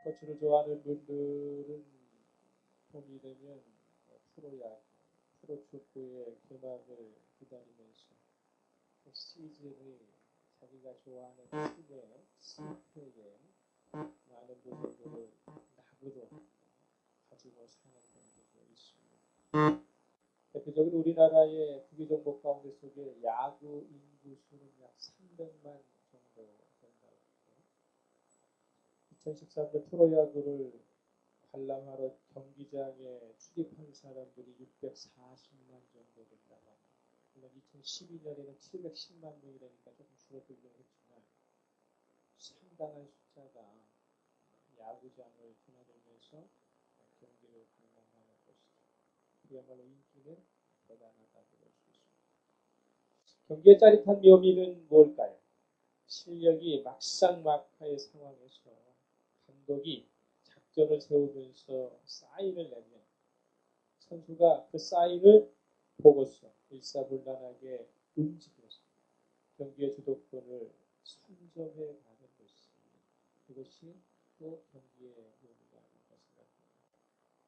스포츠를 좋아하는 분들은 봄이 되면 프로야구, 프로축구의 개막을 기다리면서 그 시즌의 자기가 좋아하는 팀의 승패에 많은 부분들을 낙으로 가지고 사는 분들도 있습니다. 대표적으로 우리나라의 구기종목 가운데 속에 야구 인구 수는 약 300만 정도 된다고 합니다. 2013년 프로야구를 관람하러 경기장에 출입한 사람들이 640만 정도 된다고 합니다. 물론 2012년에는 710만 명이라니까 조금 줄어들긴 했지만 상당한 숫자가 야구장을 드나들면서 경기를 관람하는 것이죠. 그야말로 인기는 대단하다고 볼 수 있습니다. 경기의 짜릿한 묘미는 뭘까요? 실력이 막상막하의 상황에서 감독이 작전을 세우면서 사인을 내면 선수가 그 사인을 보고서 일사불란하게 움직여서 경기의 주도권을 선점해 가는 것이 그것이 또 경기의 묘미가 아닐까 생각합니다.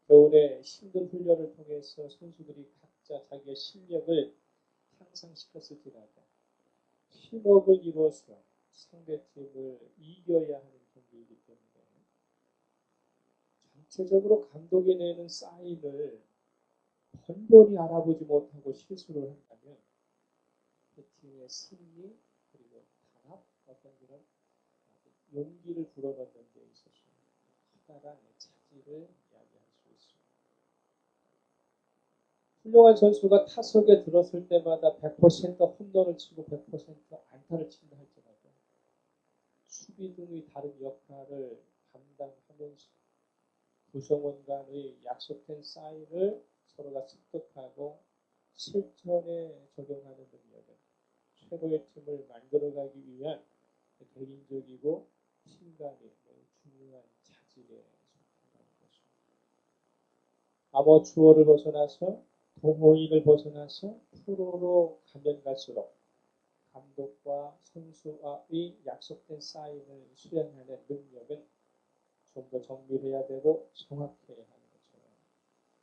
겨울에 힘든 훈련을 통해서 선수들이 각자 자기의 실력을 향상시켰을지라도 팀워크를 이루어서 상대팀을 이겨야 하는 경기이기 때문에 전체적으로 감독이 내는 사인을 번번이 알아보지 못하고 실수를 한다면 그 팀의 승리 그리고 단합 어떤 그런 용기를 불어넣는 데 있어서 커다란 차질을 이야기할 수 있습니다. 훌륭한 선수가 타석에 들었을 때마다 100% 홈런을 치고 100% 안타를 친다 할지라도 수비 등의 다른 역할을 감당하면서 구성원 간의 약속된 사인을 서로가 습득하고 실전에 적용하는 능력은 최고의 팀을 만들어가기 위한 개인적이고 팀 간의 중요한 차질에 속한다는 것입니다. 아마추어를 벗어나서 동호인을 벗어나서 프로로 가면 갈수록 감독과 선수와의 약속된 사인을 수행하는 능력은 좀 더 정밀해야 되고 정확해야 하는 것처럼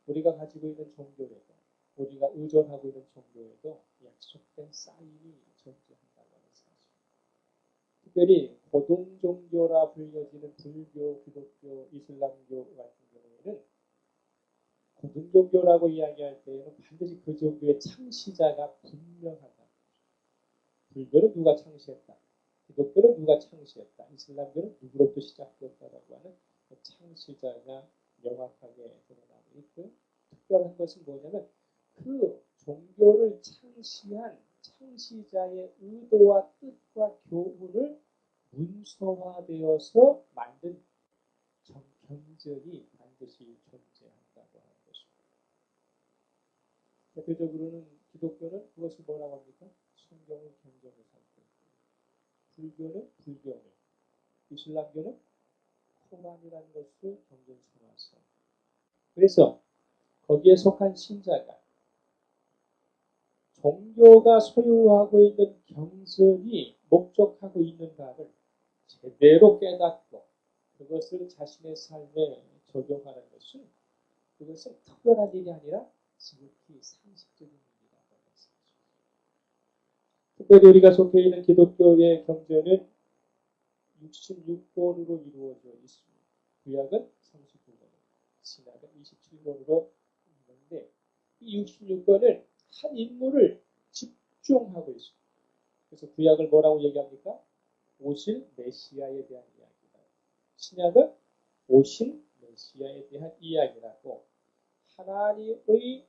우리가 가지고 있는 종교에도 우리가 의존하고 있는 종교에도 약속된 사인이 존재한다는 사실. 특별히 고등 종교라 불려지는 불교, 기독교, 이슬람교 같은 경우에는 고등 종교라고 이야기할 때에는 반드시 그 종교의 창시자가 분명하다. 불교는 누가 창시했다. 기독교는 누가 창시했다. 이슬람교는 누구로부터 시작되었다라고 하는 그 창시자가 명확하게 드러나고 있고 특별한 것은 뭐냐면 그 종교를 창시한 창시자의 의도와 뜻과 교훈을 문서화되어서 만든 경전이 반드시 존재한다고 하는 것입니다. 대표적으로는 기독교는 그것을 뭐라고 합니까? 성경을 경전을 삼고 있고 불교는 불경을, 이슬람교는 코란이라는 것을 경전 삼아서 그래서 거기에 속한 신자가 종교가 소유하고 있는 경전이 목적하고 있는 바를 제대로 깨닫고 그것을 자신의 삶에 적용하는 것은 그것은 특별한 일이 아니라 지극히 상식적인 일이라고 말씀하십니다. 특별히 우리가 속해 있는 기독교의 경전은 66권으로 이루어져 있습니다. 구약은 39권, 신약은 27권으로 있는데 이 66권을 한 인물을 집중하고 있습니다. 그래서 구약을 뭐라고 얘기합니까? 오실 메시아에 대한 이야기다. 신약은 오신 메시아에 대한 이야기라고 하나님의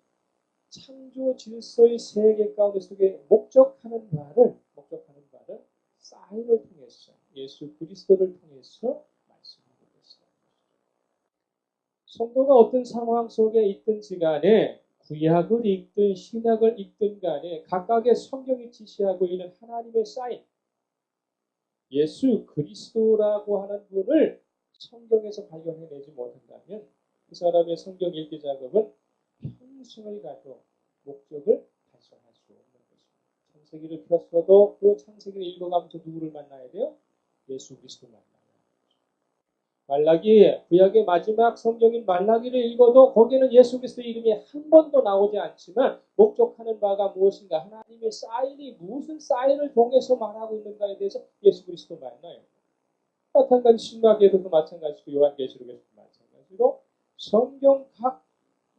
창조 질서의 세계 가운데 속에 목적하는 바를 사인을 통해서 예수 그리스도를 통해서 말씀하고 계시다. 성도가 어떤 상황 속에 있든지 간에 구약을 읽든 신약을 읽든 간에 각각의 성경이 지시하고 있는 하나님의 사인 예수 그리스도라고 하는 분을 성경에서 발견해내지 못한다면 그 사람의 성경 읽기 작업은 평생을 가도 목적을 달성할 수 없는 것입니다. 창세기를 폈어도 그 창세기를 읽어가면서 누구를 만나야 돼요? 예수 그리스도 만나야 돼요. 말라기, 구약의 마지막 성경인 말라기를 읽어도 거기에는 예수 그리스도의 이름이 한 번도 나오지 않지만 목적하는 바가 무엇인가, 하나님의 사인이 무슨 사인을 통해서 말하고 있는가에 대해서 예수 그리스도 만나요. 마찬가지 신약에서도 마찬가지고 요한계시록에서도 마찬가지로 성경 각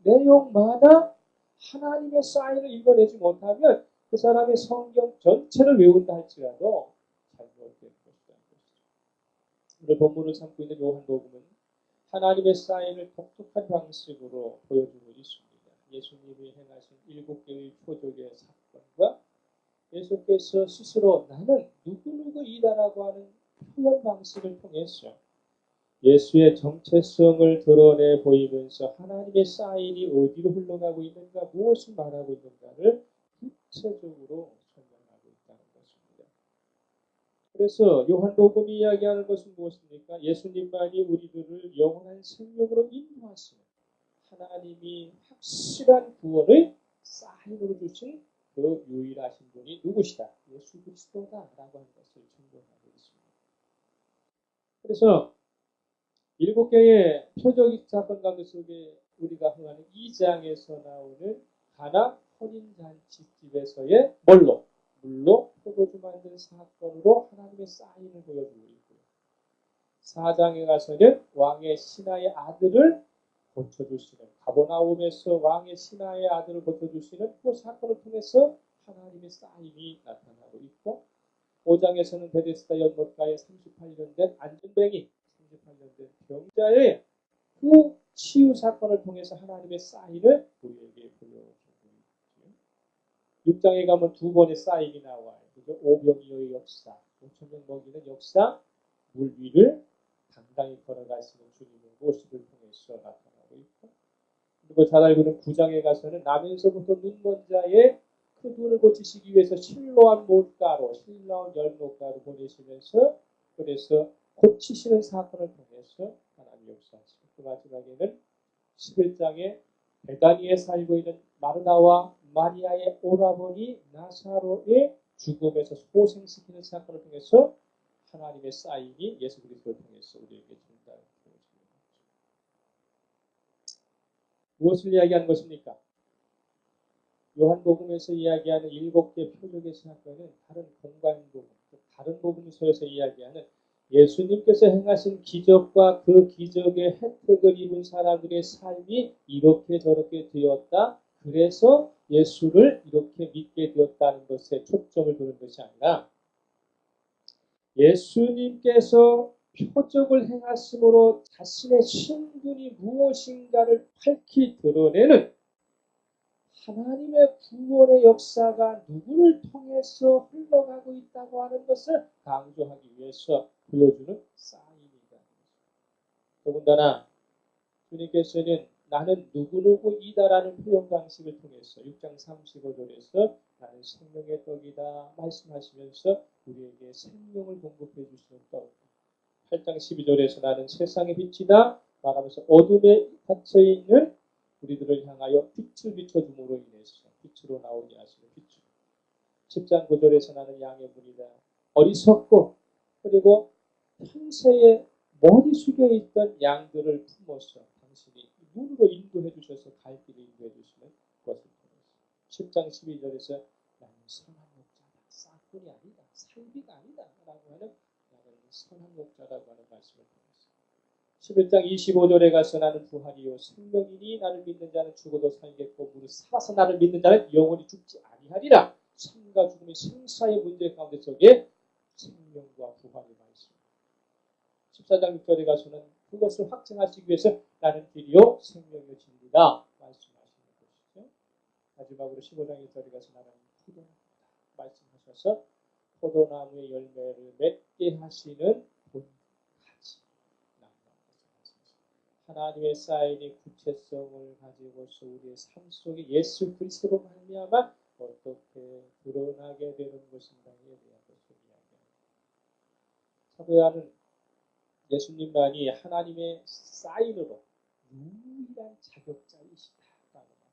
내용마다 하나님의 사인을 읽어내지 못하면 그 사람의 성경 전체를 외운다 할지라도 잘못된 것이라는 것이죠. 오늘 본문을 삼고 있는 요한복음은 하나님의 사인을 독특한 방식으로 보여주고 있습니다. 예수님이 행하신 7개의 표적의 사건과 예수께서 스스로 나는 누구누구이다라고 하는 표현 방식을 통해서 예수의 정체성을 드러내 보이면서 하나님의 사인이 어디로 흘러가고 있는가, 무엇을 말하고 있는가를 구체적으로 설명하고 있다는 것입니다. 그래서 요한복음이 이야기하는 것은 무엇입니까? 예수님만이 우리들을 영원한 생명으로 인도하시는 하나님이 확실한 구원을 사인으로 주신 그 유일하신 분이 누구시다? 예수 그리스도다라고 하는 것을 증거하고 있습니다. 그래서 7개의 표적의 사건 가운데 속에 우리가 흥하는 2장에서 나오는 가나 혼인잔치집에서의 물로 포도주 만든 사건으로 하나님의 사인을 보여주고 있고요. 4장에 가서는 왕의 신하의 아들을 고쳐주시는, 가버나움에서 왕의 신하의 아들을 고쳐주시는 그 사건을 통해서 하나님의 사인이 나타나고 있고, 5장에서는 베데스다 연못가에 38년 된 안전뱅이, 38년 된 병자의 그 치유 사건을 통해서 하나님의 사인을 우리에게 보여주고 있죠. 6장에 가면 2번의 사인이 나와요. 그죠? 오병이어의 역사, 5천명 먹이는 역사, 물 위를 당당히 걸어가시는 주님의 모습을 통해서 나타나고 있고, 그리고 잘 알고 있는 9장에 가서는 나면서부터 눈먼 자의 그 눈을 고치시기 위해서 실로한 못가루, 실로한 열못가루 보내시면서 그래서 고치시는 사건을 통해서 하나님 역사하시고, 그 마지막에는 11장에 베다니에 살고 있는 마르다와 마리아의 오라버니 나사로의 죽음에서 소생시키는 사건을 통해서 하나님의 사인이 예수 그리스도를 통해서 우리에게 전달되어지는 것입니다. 무엇을 이야기하는 것입니까? 요한복음에서 이야기하는 7개 표적의 사건은 다른 공간복음, 다른 복음서에서 이야기하는 예수님께서 행하신 기적과 그 기적의 혜택을 입은 사람들의 삶이 이렇게 저렇게 되었다, 그래서 예수를 이렇게 믿게 되었다는 것에 초점을 두는 것이 아니라 예수님께서 표적을 행하심으로 자신의 신분이 무엇인가를 밝히 드러내는 하나님의 구원의 역사가 누구를 통해서 흘러가고 있다고 하는 것을 강조하기 위해서 보여주는 사인이다. 더군다나 주님께서는 나는 누구누구이다라는 표현 방식을 통해서 6장 35절에서 나는 생명의 떡이다 말씀하시면서 우리에게 생명을 공급해 주시는 떡, 8장 12절에서 나는 세상의 빛이다 말하면서 어둠에 갇혀있는 우리들을 향하여 빛을 비춰줌으로 인해서 빛으로 나오게 하시는 빛으로, 10장 9절에서 나는 양의 문이다, 어리석고 그리고 평세에 머리 숙여 있던 양들을 품어서 당신이 눈으로 인도해 주셔서 갈 길을 인도해 주시는 것을 통해서, 10장 12절에서 나는 선한 목자다, 싹꾼이 아니다, 살비가 아니다 라고 하는 나는 선한 목자라고 하는 말씀을 통해서, 11장 25절에 가서 나는 부활이요 생명이니 나를 믿는 자는 죽어도 살겠고 무릇 살아서 나를 믿는 자는 영원히 죽지 아니하리라. 삶과 죽음의 생사의 문제 가운데 속에 생명과 부활의 말씀. 14장 6절에 가서는 그것을 확증하시기 위해서 나는 길이요 생명이요 진리다 말씀하시는 것이죠. 마지막으로 15장 1절에 가서 나는 포도나무다 말씀하셔서 포도나무의 열매를 맺게 하시는 본가지 하나님의 사인이 구체성을 가지고서 우리의 삶 속에 예수 그리스도로 말미암아 어떻게 드러나게 되는 것인가에 대한 것을 이야기합니다. 사도 요한은 예수님만이 하나님의 사인으로 유일한 자격자이시다라고 말합니다.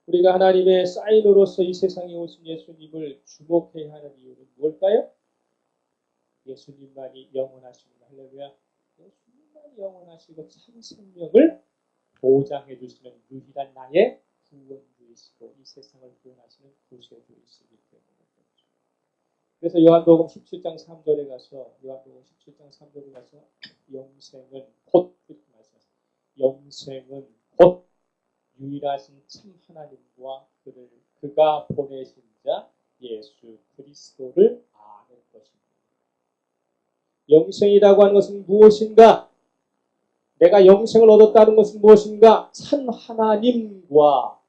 우리가 하나님의 사인으로서 이 세상에 오신 예수님을 주목해야 하는 이유는 무엇일까요? 예수님만이 영원하십니다. 할렐루야. 예수님만 영원하시고 참 생명을 보장해 주시는 유일한 나의 구원주이시고 이 세상을 구원하시는 구세주이시기 때문에 그렇죠. 그래서 요한복음 17장 3절에 가서 영생은 곧 이렇게 말씀하셨어요. 영생은 곧 유일하신 참 하나님과 그가 보내신 자 예수 그리스도를 아는 것입니다. 영생이라고 하는 것은 무엇인가? 내가 영생을 얻었다는 것은 무엇인가? 참 하나님과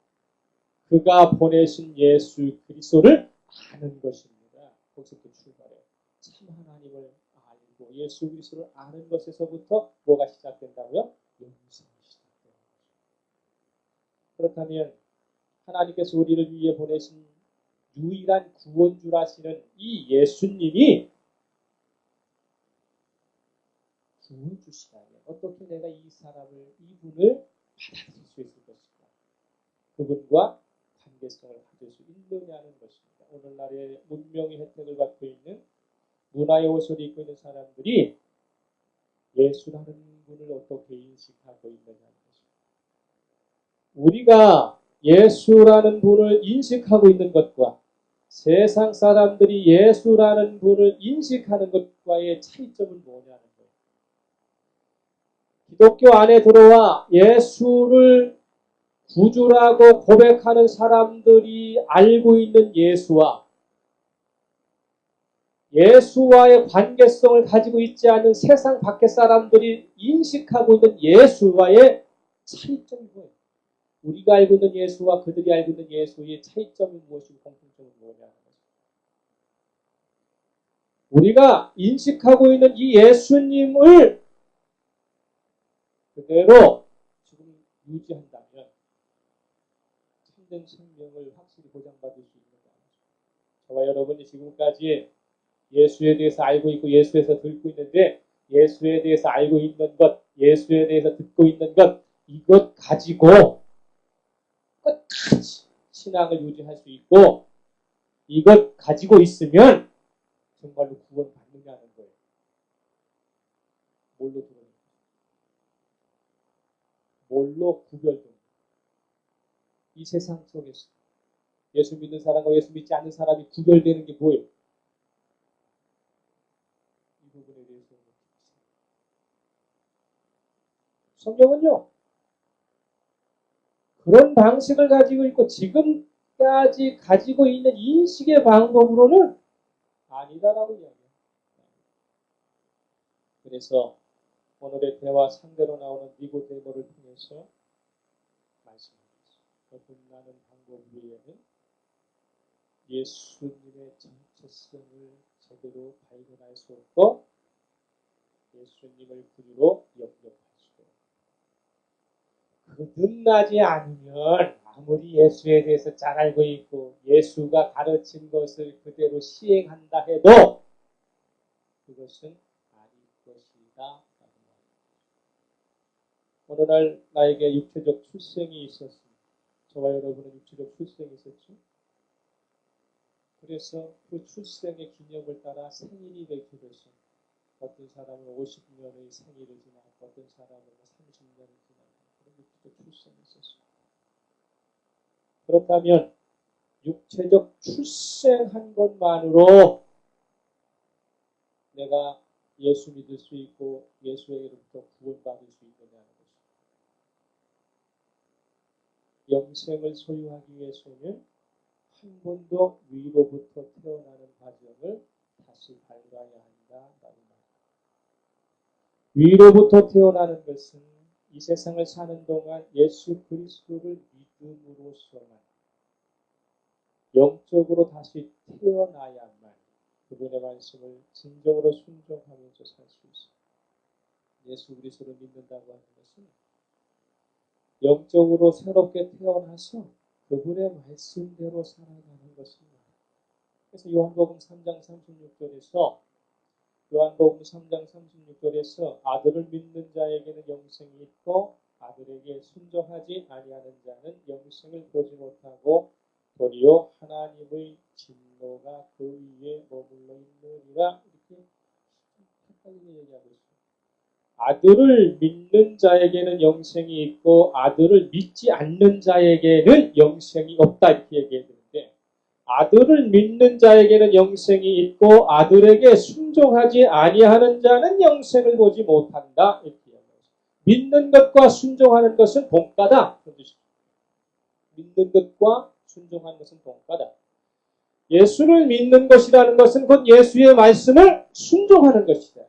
그가 보내신 예수 그리스도를 아는 것입니다. 거기서부터 출발해요. 참 하나님을 알고 예수 그리스도를 아는 것에서부터 뭐가 시작된다고요? 영생이 시작돼요. 그렇다면 하나님께서 우리를 위해 보내신 유일한 구원주라시는 이 예수님이 구원주시다면 어떻게 내가 이분을 받아들일 수 있을 것인가? 그분과 관계성을 가질 수 있느냐는 것입니다. 오늘날의 문명의 혜택을 받고 있는 문화의 옷을 입고 있는 사람들이 예수라는 분을 어떻게 인식하고 있느냐는 것입니다. 우리가 예수라는 분을 인식하고 있는 것과 세상 사람들이 예수라는 분을 인식하는 것과의 차이점은 뭐냐는 거예요. 기독교 안에 들어와 예수를 구주라고 고백하는 사람들이 알고 있는 예수와의 관계성을 가지고 있지 않은 세상 밖의 사람들이 인식하고 있는 예수와의 차이점이 뭐예요? 우리가 알고 있는 예수와 그들이 알고 있는 예수의 차이점이 무엇이고 공통점은 뭐냐는 거죠. 우리가 인식하고 있는 이 예수님을 그대로 지금 유지한다면 참된 생명을 확실히 보장받을 수 있는 거 아니죠. 저와 여러분이 지금까지 예수에 대해서 알고 있고 예수에서 듣고 있는데 예수에 대해서 알고 있는 것, 예수에 대해서 듣고 있는 것, 이것 가지고 끝까지 신앙을 유지할 수 있고 이것 가지고 있으면 정말로 구원받느냐는 거예요. 뭘로 들어요? 뭘로 구별됩니까? 이 세상 속에서 예수 믿는 사람과 예수 믿지 않는 사람이 구별되는 게 뭐예요? 이 부분에 대해서 성경은요 그런 방식을 가지고 있고 지금까지 가지고 있는 인식의 방법으로는 아니다라고 이야기해요. 그래서 오늘의 대화 상대로 나오는 니고데모를 통해서 말씀하겠습니다. 거듭나는 방법 외에는 예수님의 정체성을 제대로 발견할 수 없고 예수님을 구주로 영접할 수 없고 거듭나지 않으면 아무리 예수에 대해서 잘 알고 있고 예수가 가르친 것을 그대로 시행한다 해도 그것은 아닐 것이다. 어느 날 나에게 육체적 출생이 있었습니다. 저와 여러분은 육체적 출생이 있었죠. 그래서 그 출생의 기념을 따라 생일이 되기도 했어요. 어떤 사람은 50년의 생일을 지나고 어떤 사람은 30년을 지나고 그런 육체적 출생이 있었어요. 그렇다면 육체적 출생한 것만으로 내가 예수 믿을 수 있고 예수에게로부터 구원받을 수 있느냐는 것입니다. 영생을 소유하기 위해서는 한 번도 위로부터 태어나는 과정을 다시 밟아야 한다라는 말입니다. 위로부터 태어나는 것은 이 세상을 사는 동안 예수 그리스도를 믿음으로써만 영적으로 다시 태어나야만 그분의 말씀을 진정으로 순종하면서 살 수 있습니다. 예수 그리스도를 믿는다고 하는 것은 영적으로 새롭게 태어나서 그분의 말씀대로 살아가는 것입니다. 그래서 요한복음 3장 36절에서 아들을 믿는 자에게는 영생이 있고 아들에게 순종하지 아니하는 자는 영생을 보지 못하고 도리어 하나님의 진노가 그 위에 머물러 있느니라 이렇게 헷갈리게 얘기하고 있습니다. 아들을 믿는 자에게는 영생이 있고 아들을 믿지 않는 자에게는 영생이 없다 이렇게 얘기했는데 아들을 믿는 자에게는 영생이 있고 아들에게 순종하지 아니하는 자는 영생을 보지 못한다 이렇게 얘기합니다. 믿는 것과 순종하는 것은 동가다. 믿는 것과 순종하는 것은 동가다. 예수를 믿는 것이라는 것은 곧 예수의 말씀을 순종하는 것이다.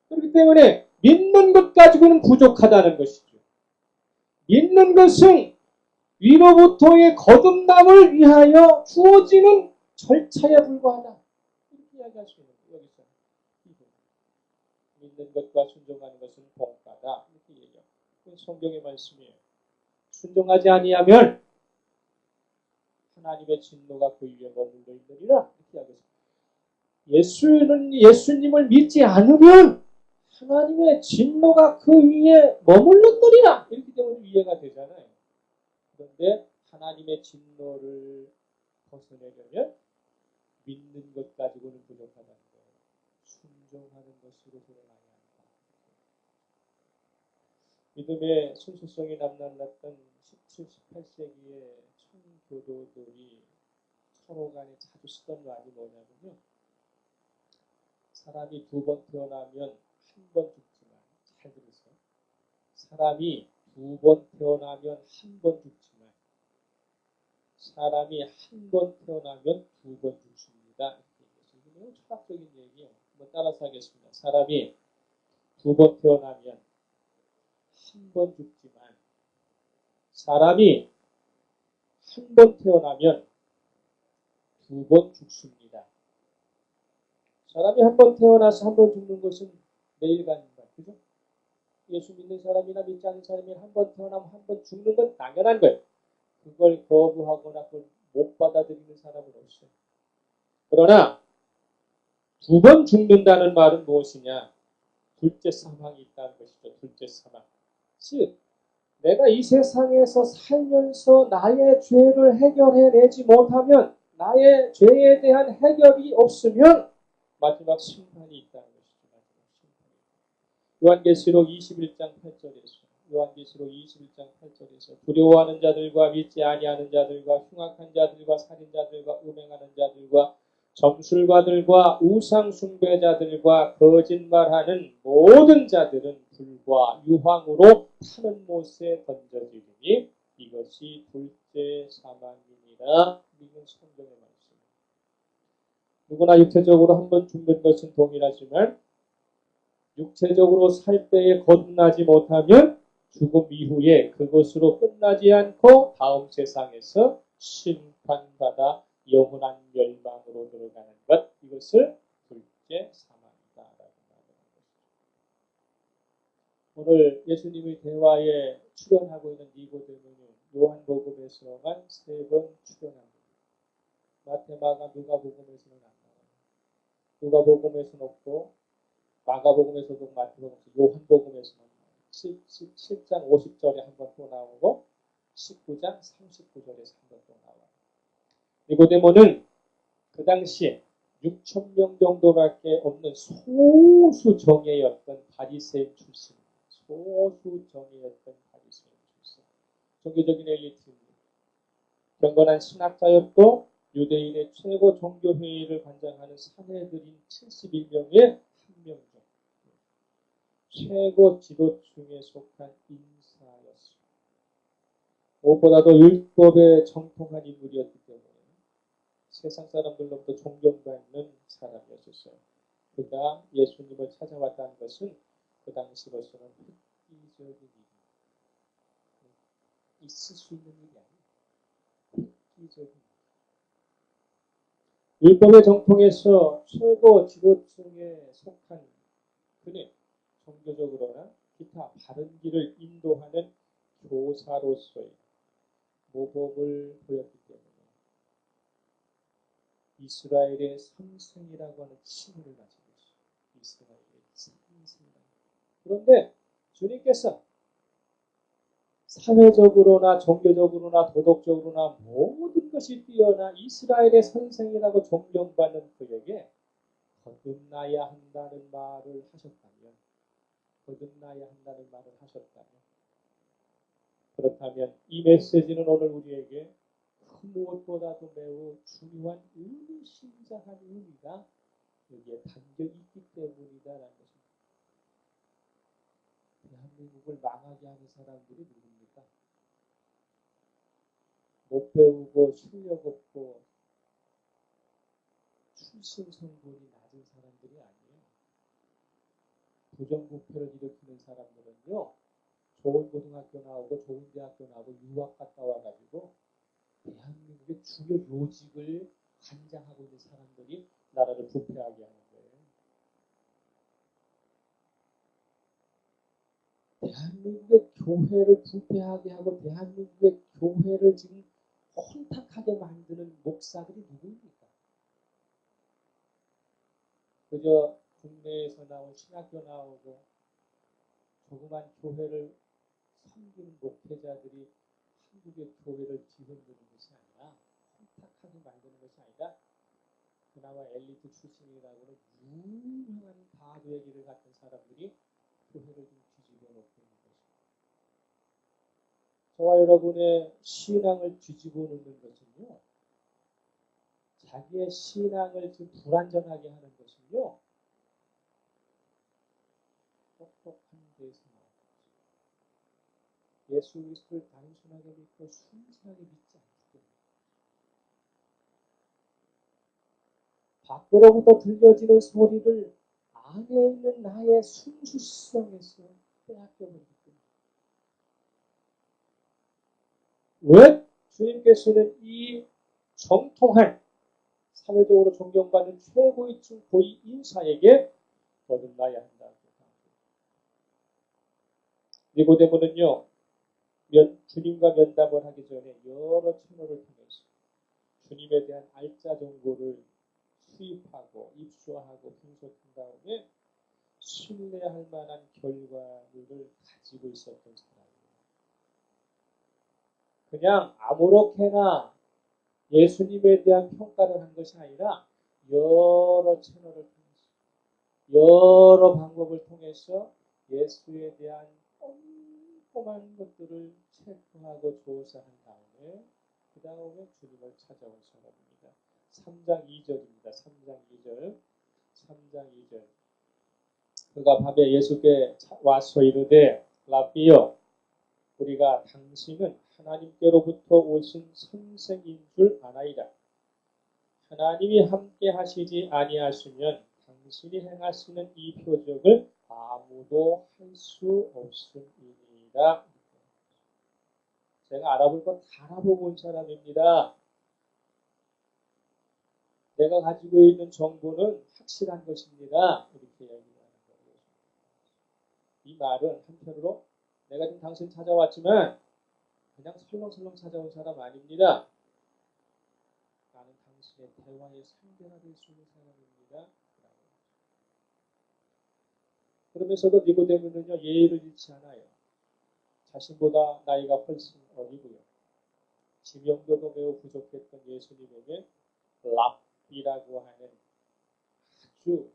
그렇기 때문에 믿는 것 가지고는 부족하다는 것이죠. 믿는 것은 위로부터의 거듭남을 위하여 주어지는 절차에 불과하다. 이렇게 이야기할 수 있는 거예요. 여기서. 믿는 것과 순종하는 것은 동가다. 이렇게 얘기해요. 성경의 말씀이에요. 순종하지 아니하면 하나님의 진노가 그 위에 머물러 있느니라. 이렇게 이야기했습니다. 예수님을 믿지 않으면 하나님의 진노가 그 위에 머물렀느니라. 이렇기 때문에 이해가 되잖아요. 그런데 하나님의 진노를 벗어내려면 믿는 것 가지고는 부족하다는 거예요. 순종하는 것으로 드러나야 한다. 믿음의 순수성이 남달랐던 17, 18세기의 청교도들이 서로 간에 자주 쓰던 말이 뭐냐면요. 사람이 두 번 태어나면 한 번 죽지만, 잘 들으세요. 사람이 두 번 태어나면 한 번 죽지만, 사람이 한 번 태어나면 두 번 죽습니다. 이게 너무 철학적인 얘기예요. 한번 따라서 하겠습니다. 사람이 두 번 태어나면 한 번 죽지만, 사람이 한 번 태어나면 두 번 죽습니다. 사람이 한 번 태어나서 한 번 죽는 것은 매일간입니다. 그죠? 예수 믿는 사람이나 믿지 않는 사람이 한 번 태어나면 한 번 죽는 건 당연한 거예요. 그걸 거부하거나 그걸 못 받아들이는 사람은 없어요. 그러나 두 번 죽는다는 말은 무엇이냐? 둘째 사망이 있다는 것이죠. 둘째 사망. 즉 내가 이 세상에서 살면서 나의 죄를 해결해내지 못하면 나의 죄에 대한 해결이 없으면 마지막 심판이 있다는 것이죠. 요한계시록 21장 8절에서 요한계시록 21장 8절에서 두려워하는 자들과 믿지 아니하는 자들과 흉악한 자들과 살인자들과 음행하는 자들과 점술가들과 우상 숭배자들과 거짓말하는 모든 자들은 불과 유황으로 타는 못에 던져지리니 이것이 둘째 사망이니라. 이건 성경의 말씀. 누구나 육체적으로 한 번 죽는 것은 동일하지만 육체적으로 살 때에 거듭나지 못하면 죽음 이후에 그것으로 끝나지 않고 다음 세상에서 심판받아 영원한 멸망으로 들어가는 것, 이것을 둘째 사망이다라고 말하는 것이죠. 오늘 예수님의 대화에 출연하고 있는 니고데모는 요한복음에서만 3번 출연합니다. 마태, 마가, 누가복음에서는 안 나와요. 누가복음에서는 없고 마가복음에서도 마태복음에서 요한복음에서는 7장 50절에 한 번 또 나오고 19장 39절에서 한 번 또 나와요. 니고데모는 그 당시에 6,000명 정도밖에 없는 소수 정예였던 바리새인 출신입니다. 소수 정예였던 바리새인 출신. 종교적인 엘리트입니다. 경건한 신학자였고 유대인의 최고 종교회의를 관장하는 산헤드린 71명의 한 명 중 최고 지도층에 속한 인사였습니다. 무엇보다도 율법에 정통한 인물이었기 때문에 세상 사람들로부터 존경받는 사람이었어요. 그가 예수님을 찾아왔다는 것은 그 당시로서는 획기적인 일이 있을 수 있는 일이 아니에요. 획기적인 일. 율법의 정통에서 최고 지도층에 속한 그는 종교적으로나 기타 바른 길을 인도하는 교사로서의 모범을 보였기 때문에 이스라엘의 삼성이라고 하는 칭호를 가지고 있어요. 이스라엘의 삼성이라고. 그런데 주님께서 사회적으로나 종교적으로나 도덕적으로나 모든 것이 뛰어나 이스라엘의 선생이라고 존경받는 그에게 거듭나야 한다는 말을 하셨다면 거듭나야 한다는 말을 하셨다면, 그렇다면 이 메시지는 오늘 우리에게 그 무엇보다도 매우 중요한 신자한 의미가 여기에 담겨 있기 때문이다라는 것입니다. 대한민국을 망하게 하는 사람들이 누굽니까? 못 배우고 실력 없고 출신 성분이 낮은 사람들이 아니에요. 부정부패를 일으키는 사람들은요, 좋은 고등학교 나오고 좋은 대학교 나오고 유학 갔다 와가지고 대한민국의 주요 요직을 관장하고 있는 사람들이 나라를 부패하게 하는 거예요. 대한민국의 교회를 부패하게 하고 대한민국의 교회를 지금 혼탁하게 만드는 목사들이 누구입니까? 그저 국내에서 나온 신학교 나오고 조그만 교회를 섬기는 목회자들이 한국의 교회를 뒤흔드는 것이 아니라, 혼탁하게 만드는 것이 아니라, 그나마 엘리트 출신이라고는 유명한 바보의 길을 갖던 사람들이 교회를 좀 뒤집어 놓고 있는 것입니다. 저와 여러분의 신앙을 뒤집어 놓는 것은요, 자기의 신앙을 좀 불완전하게 하는 것은요, 똑똑한 데서 나옵니다. 예수 그리스도를 단순하게 믿고 순수하게 믿지 않기 때문에 밖으로부터 들려지는 소리를 안에 있는 나의 순수성에서 빼앗겨버리기 때문에, 왜 주님께서는 이 정통한 사회적으로 존경받는 최고의 고위 인사에게 거듭나야 한다고 합니다. 니고데모는요, 주님과 면담을 하기 전에 여러 채널을 통해서 주님에 대한 알짜 정보를 수입하고 입수하고 분석한 다음에 신뢰할 만한 결과물을 가지고 있었던 사람이에요. 그냥 아무렇게나 예수님에 대한 평가를 한 것이 아니라 여러 채널을 통해서, 여러 방법을 통해서 예수에 대한 꼼꼼한 것들을 체크하고 조사한 다음에 그 다음에 주님을 찾아온 사람입니다. 3장 2절입니다. 3장 2절. 3장 2절. 그가 밤에 예수께 와서 이르되 라비여, 우리가 당신은 하나님께로부터 오신 선생인 줄 아나이다. 하나님이 함께 하시지 아니하시면 당신이 행하시는 이 표적을 아무도 할 수 없음이니이다. 제가 알아볼 건 다 알아보고 온 사람입니다. 내가 가지고 있는 정보는 확실한 것입니다. 이렇게 얘기하는 거예요. 이 말은 한편으로 내가 지금 당신 찾아왔지만 그냥 설렁설렁 찾아온 사람 아닙니다. 나는 당신의 대화의 상대가 될 수 있는 사람입니다. 그러면서도 니고데모는요, 예의를 잃지 않아요. 자신보다 나이가 훨씬 어리고요, 지명도도 매우 부족했던 예수님에게 랍비라고 하는 아주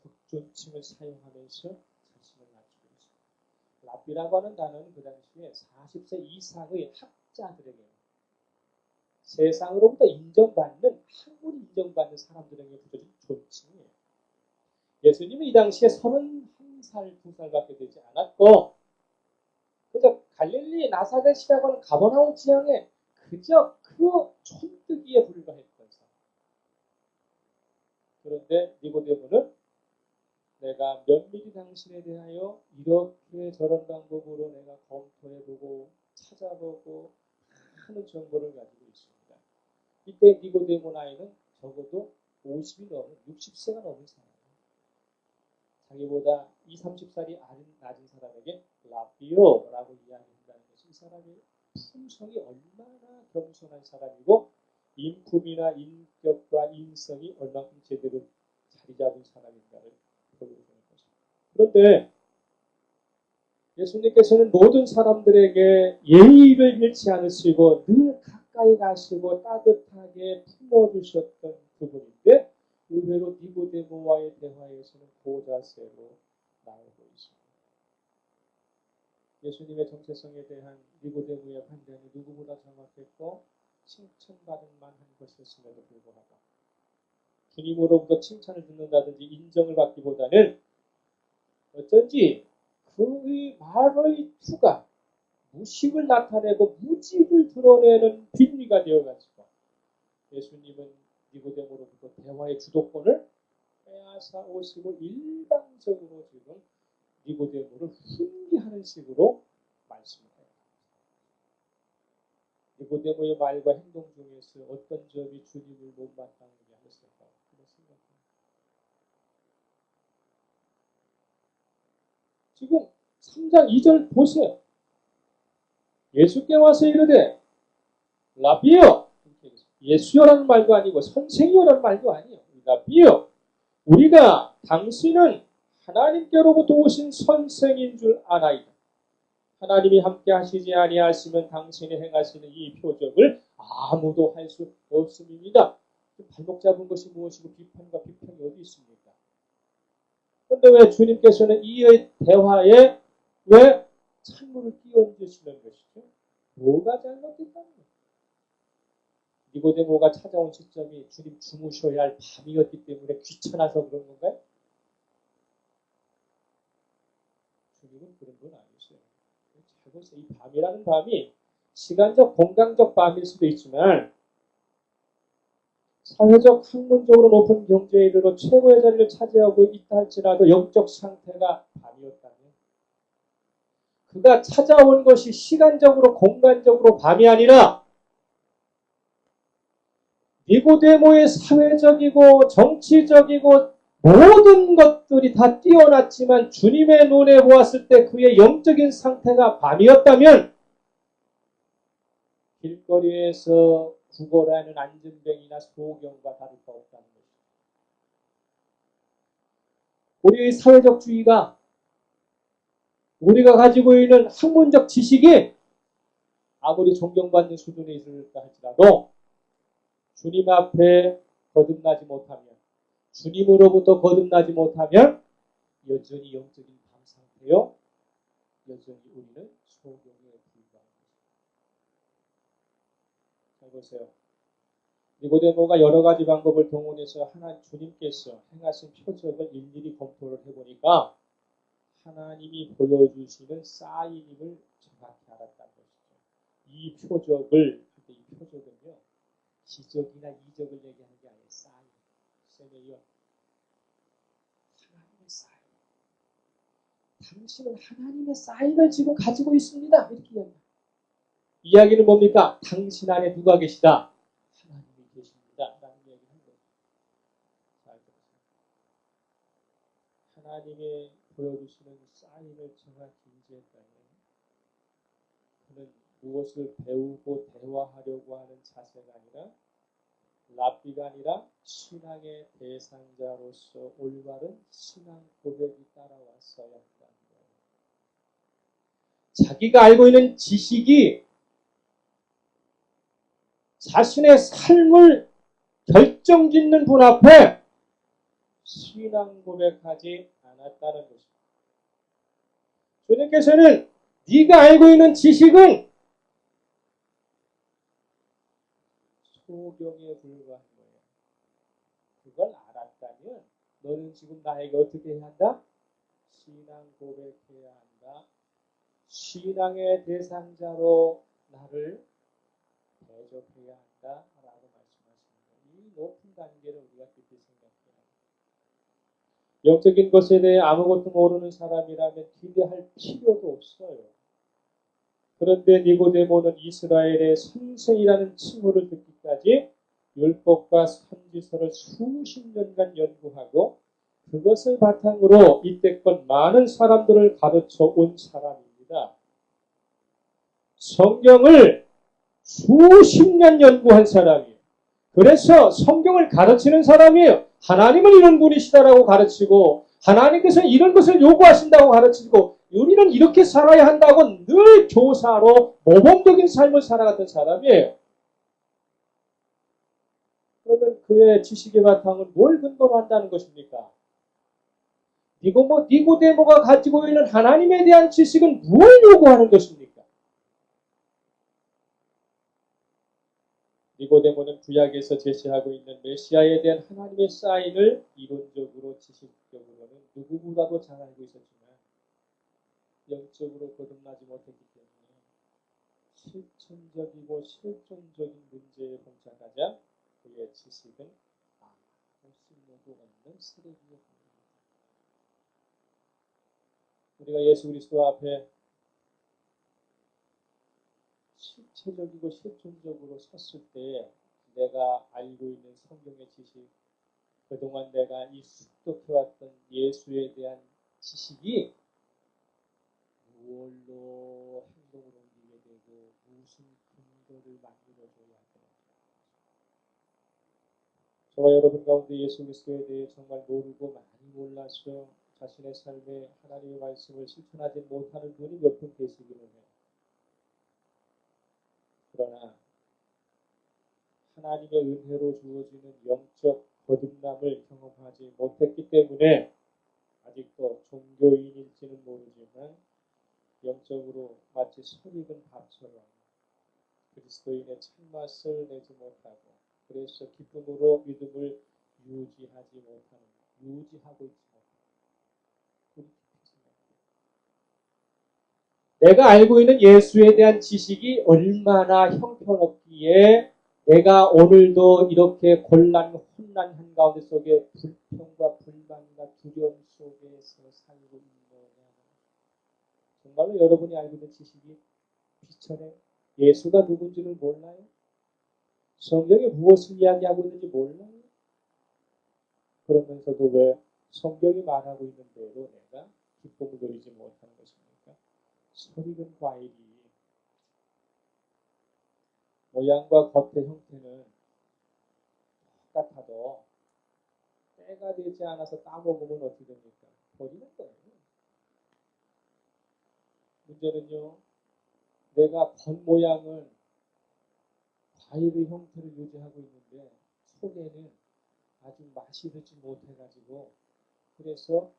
극존칭을 사용하면서 자신을 낮추고 있습니다. 랍비라고 하는 단어는 그 당시에 40세 이상의 학자들에게, 세상으로부터 인정받는, 학문이 인정받는 사람들에게 붙여진 존칭이에요. 예수님이 이 당시에 31살, 2살밖에 되지 않았고, 그저 갈릴리 나사렛이라고 하는 가버나움 지역에 그저 그 촌뜨기에 불과했던 사람. 그런데 니고데모는 내가 면밀히 당신에 대하여 이렇게 저런 방법으로 내가 검토해보고 찾아보고 하는 정보를 가지고 있습니다. 이때 니고데모 나이는 적어도 50이 넘은 60세가 넘은 사람이에요. 자기보다 20, 30살이 낮은 사람에게 라비오라고 이야기한다는 것이 이 사람의 품성이 얼마나 겸손한 사람이고 인품이나 인격과 인성이 얼마큼 제대로 자리 잡은 사람인가를 보여주는 것입니다. 그런데 예수님께서는 모든 사람들에게 예의를 잃지 않으시고 늘 가까이 가시고 따뜻하게 품어주셨던 그분인데, 의외로 니고데모와의 대화에서는 고자세로 나오고 있습니다. 예수님의 정체성에 대한 니고데모의 판단이 누구보다 정확했고 칭찬받을 만한 것이었음에도 불구하고 주님으로부터 칭찬을 듣는다든지 인정을 받기보다는 어쩐지 그의 말의 투가 무식을 나타내고 무지를 드러내는 빈리가 되어가지고 예수님은 니고데모로부터 대화의 주도권을 빼앗아 오시고 일방적으로 지금 니고데모를 훈계하는 식으로 말씀을 해요. 니고데모의 말과 행동 중에서 어떤 점이 주님을 못마땅하게 하셨을까? 그런 생각합니다. 지금 3장 2절 보세요. 예수께 와서 이르되 라비여, 예수여라는 말도 아니고 선생이여라는 말도 아니에요. 라비여, 우리가 당신은 하나님께로부터 오신 선생인 줄 아나이다. 하나님이 함께 하시지 아니하시면 당신이 행하시는 이 표적을 아무도 할 수 없음입니다. 발목 잡은 것이 무엇이고 비판과 비평이 어디 있습니까? 그런데 왜 주님께서는 이 대화에 왜 찬물을 끼얹으시는 것이죠? 뭐가 잘못됐다는 거예요? 니고데모가 찾아온 시점이 주님 주무셔야 할 밤이었기 때문에 귀찮아서 그런 건가요? 주님은 그런 건 아니었어요. 잘 보세요. 이 밤이라는 밤이 시간적, 공간적 밤일 수도 있지만 사회적, 학문적으로 높은 경제에 이르러 최고의 자리를 차지하고 있다 할지라도 영적 상태가 밤이었다면 그가 찾아온 것이 시간적으로, 공간적으로 밤이 아니라 니고데모의 사회적이고 정치적이고 모든 것들이 다 뛰어났지만 주님의 눈에 보았을 때 그의 영적인 상태가 밤이었다면 길거리에서 구걸하는 안전뱅이나 소경과 다를 바 없다는 것입니다. 우리의 사회적주의가 우리가 가지고 있는 학문적 지식이 아무리 존경받는 수준에 있을까 할지라도 주님 앞에 거듭나지 못하면 주님으로부터 거듭나지 못하면 여전히 영적인 밤 상태요. 여전히 우리는 소경에 불과합니다. 잘 보세요. 니고데모가 여러 가지 방법을 동원해서 주님께서 행하신 표적을 일일이 검토를 해보니까 하나님이 보여주시는 사인임을 정확히 알았다는 것이죠. 이 표적은요, 기적이나 이적을 얘기하는 게 아니에요. 사인. 세메이어. 하나님의 사인. 당신은 하나님의 사인을 지금 가지고 있습니다. 이렇게 이야기합니다. 이야기는 뭡니까? 당신 안에 누가 계시다? 하나님이 계십니다. 라는 이야기를 한 거예요. 잘 들으세요. 하나님의 보여주시는 사인을 정확히 인지했다면 그는 무엇을 배우고 대화하려고 하는 자세가 아니라 랍비가 아니라 신앙의 대상자로서 올바른 신앙 고백이 따라왔어야 한다는 거예요. 자기가 알고 있는 지식이 자신의 삶을 결정짓는 분 앞에 신앙 고백하지 않았다는 것입니다. 주님께서는 네가 알고 있는 지식은 소경에 불과한 거예요. 그걸 알았다면 너는 지금 나에게 어떻게 해야 한다? 신앙 고백해야 한다. 신앙의 대상자로 나를 대접해야 한다라고 말씀하십니다. 이 높은 단계를 우리가 깊이 생각해야 합니다. 영적인 것에 대해 아무것도 모르는 사람이라면 기대할 필요도 없어요. 그런데 니고데모는 이스라엘의 선생이라는 칭호를 듣기까지 율법과 선지서를 수십 년간 연구하고 그것을 바탕으로 이때껏 많은 사람들을 가르쳐 온 사람입니다. 성경을 수십 년 연구한 사람이에요. 그래서 성경을 가르치는 사람이에요. 하나님은 이런 분이시다라고 가르치고 하나님께서 이런 것을 요구하신다고 가르치고 우리는 이렇게 살아야 한다고 늘 교사로 모범적인 삶을 살아갔던 사람이에요. 그러면 그의 지식의 바탕은 뭘 근거로 한다는 것입니까? 니고데모가 가지고 있는 하나님에 대한 지식은 무엇을 요구하는 것입니까? 니고데모는 구약에서 제시하고 있는 메시아에 대한 하나님의 사인을 이론적으로 지식적으로는 누구보다도 잘 알고 있었지만 영적으로 거듭나지 못했기 때문에 실천적이고 실존적인 문제에 봉착하자 그의 지식은 아무 쓸모도 없는 쓰레기였습니다. 우리가 예수 그리스도 앞에 실체적이고 실존적으로 섰을 때 내가 알고 있는 성경의 지식, 그동안 내가 이 습득해왔던 예수에 대한 지식이 무엇로 행동으로 옮기게 되고 무슨 근거를 만들어줘야 되는가. 저와 여러분 가운데 예수 그리스도에 대해 정말 모르고 많이 몰라서 자신의 삶에 하나님의 말씀을 실천하지 못하는 분이 몇 분 계시기는 해요. 그러나 하나님의 은혜로 주어지는 영적 거듭남을 경험하지 못했기 때문에 아직도 종교인일지는 모르지만 영적으로 마치 설익은 밥처럼 그리스도인의 참맛을 내지 못하고 그래서 기쁨으로 믿음을 유지하고 있지 못하는 내가 알고 있는 예수에 대한 지식이 얼마나 형편없기에 내가 오늘도 이렇게 혼란 한가운데 속에 불평과 불만과 두려움 속에서 살고 있느냐. 정말로 여러분이 알고 있는 지식이 비천해 예수가 누군지를 몰라요? 성경에 무엇을 이야기하고 있는지 몰라요? 그러면서도 왜 성경이 말하고 있는 대로 내가 기쁨을 누리지 못하는 것입니까? 설익은 과일이 모양과 겉의 형태는 똑같아도 때가 되지 않아서 따먹으면 어떻게 됩니까? 버리는 거예요. 문제는요, 내가 겉모양은 과일의 형태를 유지하고 있는데 속에는 아주 맛이 들지 못해가지고 그래서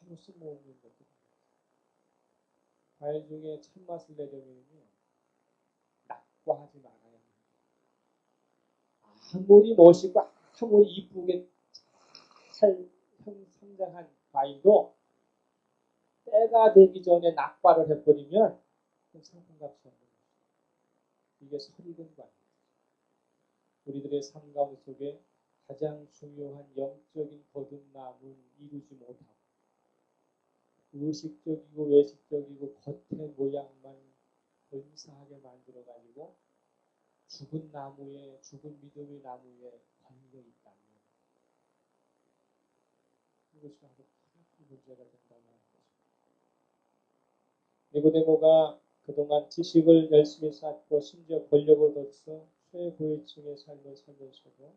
아무 쓸모없는 것들입니다. 과일 중에 참맛을 내려면요 낙과하지 말아야 합니다. 아무리 멋있고 아무리 이쁘게 잘 성장한 과일도 때가 되기 전에 낙과를 해버리면 상품값이 없는 거죠. 이게 설익은 과일. 우리들의 삶 가운데 속에 가장 중요한 영적인 거듭남은 이루지 못하고 의식적이고 외식적이고 겉의 모양만 근사하게 만들어가지고 죽은 믿음의 나무에 걸려있다면 이것이 아주 큰 문제가 된다는 것입니다. 니고데모가 그동안 지식을 열심히 쌓고 심지어 권력을 얻어서 최고위층의 삶을 살면서도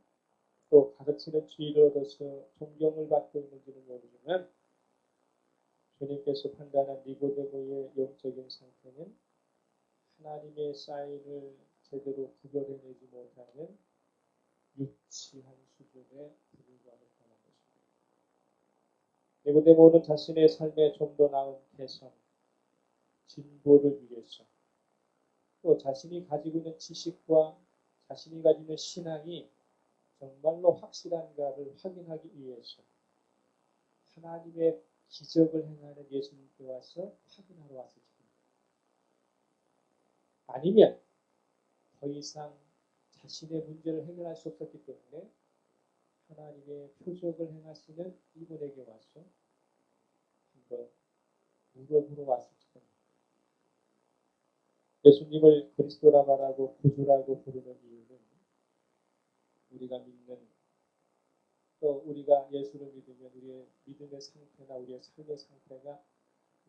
또 가르치는 지위를 얻어서 존경을 받고 있는지는 모르지만 주님께서 판단한 니고데모의 영적인 상태는 하나님의 사인을 제대로 구별해내지 못하는 유치한 수준에 불과했다는 것입니다. 니고데모는 자신의 삶에 좀 더 나은 개선, 진보를 위해서 또 자신이 가지고 있는 지식과 자신이 가지고 있는 신앙이 정말로 확실한가를 확인하기 위해서 하나님의 기적을 행하는 예수님께 와서 확인하러 왔을 겁니다. 아니면 더 이상 자신의 문제를 해결할 수 없었기 때문에 하나님의 표적을 행하시는 이분에게 와서 한번 무릎으로 왔을지 겁니다. 예수님을 그리스도라 말하고 구주라고 부르는 이유는 우리가 믿는 또 우리가 예수를 믿으면 우리의 믿음의 상태나 우리의 삶의 상태가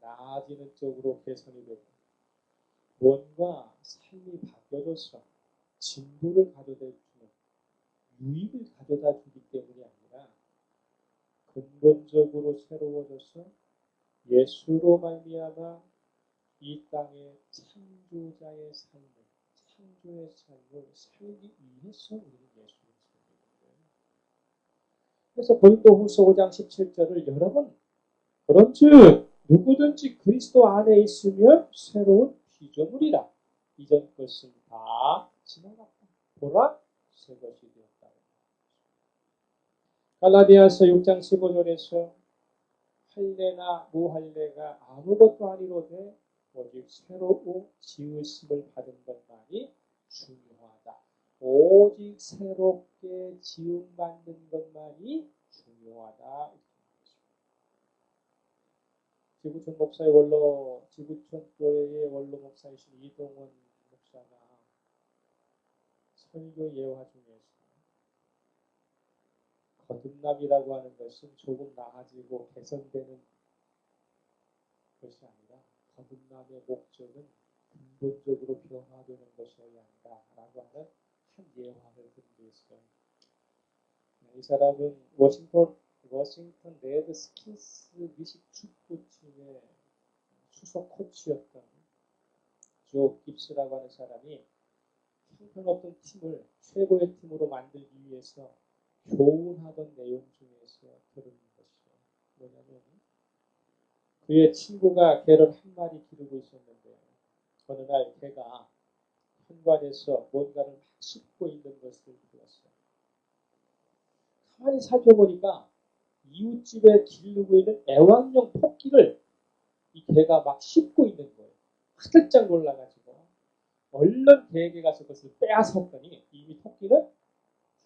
나아지는 쪽으로 개선이 되고 뭔가 삶이 바뀌어져서 진보를 가져다 주는 유익을 가져다 주기 때문이 아니라 근본적으로 새로워져서 예수로 말미암아 이 땅의 창조자의 삶을 창조의 삶을 살기 위해서 우리는 예수를 믿는 거예요. 그래서 고린도후서 5장 17절을 여러 번 그런즉 누구든지 그리스도 안에 있으면 새로운 피조물이라. 이전 것은 다 지나갔다. 보라 새 것이 되었다. 갈라디아서 6장 15절에서 할례나 무할례가 아무것도 아니로되 오직 새로 지으심을 받은 것만이 중요하다. 오직 새롭게 지음받는 것만이 중요하다. 지구촌 목사의 지구촌 교회의 원로 목사이신 이동원 목사가 설교 예화 중에서 거듭남이라고 하는 것은 조금 나아지고 개선되는 것이 아니라 거듭남의 목적은 근본적으로 변화되는 것이어야 한다라고 하는 한 예화를 듣고 있어요. 이 사람은 워싱턴 레드스킨스 미식 축구팀의 수석 코치였던 조 깁스라고 하는 사람이 형편없던 팀을 최고의 팀으로 만들기 위해서 교훈하던 내용 중에서 들은 것이죠. 뭐냐면 그의 친구가 개를 한 마리 기르고 있었는데 어느 날 개가 현관에서 뭔가를 막 씹고 있는 것을 보았어요. 가만히 살펴보니까 이웃집에 기르고 있는 애완용 토끼를 이 개가 막 씹고 있는 거예요. 화들짝 놀라가지고 얼른 개에게 가서 그것을 빼앗았더니 이미 토끼는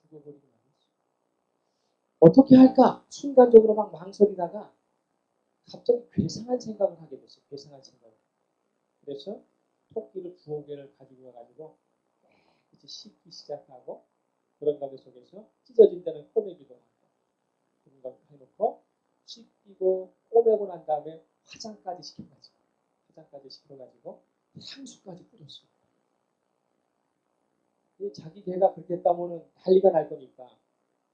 죽어버리고 말았어요. 어떻게 할까? 순간적으로 막 망설이다가 갑자기 괴상한 생각을 하게 됐어요. 괴상한 생각을. 그래서 토끼를 두어 개를 가지고 와가지고 이제 씹기 시작하고 그런 가게 속에서 찢어진 데는 꼬매기도 하고 그런 걸 해놓고 씹히고 꼬매고 난 다음에 화장까지 시켜가지고 향수까지 뿌렸어요. 자기 개가 그렇게 했다면 난리가 날 거니까.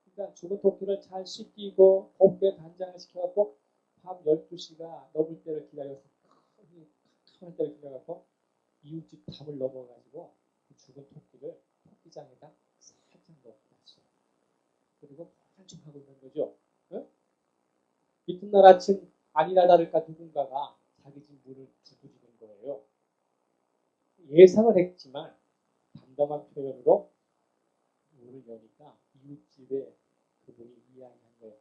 그러니까 죽은 토끼를 잘 씻기고 곱게 단장을 시켜갖고 밤 12시가 넘을 때를 기다려서 캄캄한 때를 기다려갖고 이웃집 담을 넘어가지고 그 죽은 토끼를 토끼장에다 살짝 넣고 왔어요. 그리고 한축하고 있는 거죠. 응? 이튿날 아침 아니나 다를까 누군가가 자기 집 문을 두드리는 거예요. 예상을 했지만 담담한 표현으로 문을 여니까 이웃집에 그분이 이야기한 거예요.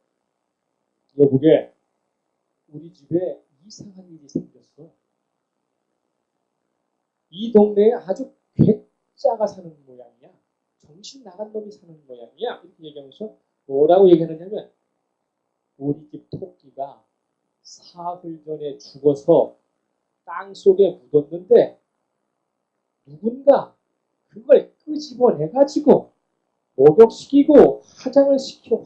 여보게, 우리 집에 이상한 일이 생겼어. 이 동네에 아주 괴짜가 사는 모양이야. 정신 나간 놈이 사는 모양이야. 이렇게 얘기하면서 뭐라고 얘기하느냐면 우리 집 토끼가 사흘 전에 죽어서 땅속에 묻었는데 누군가 그걸 끄집어내가지고 목욕시키고 화장을 시켜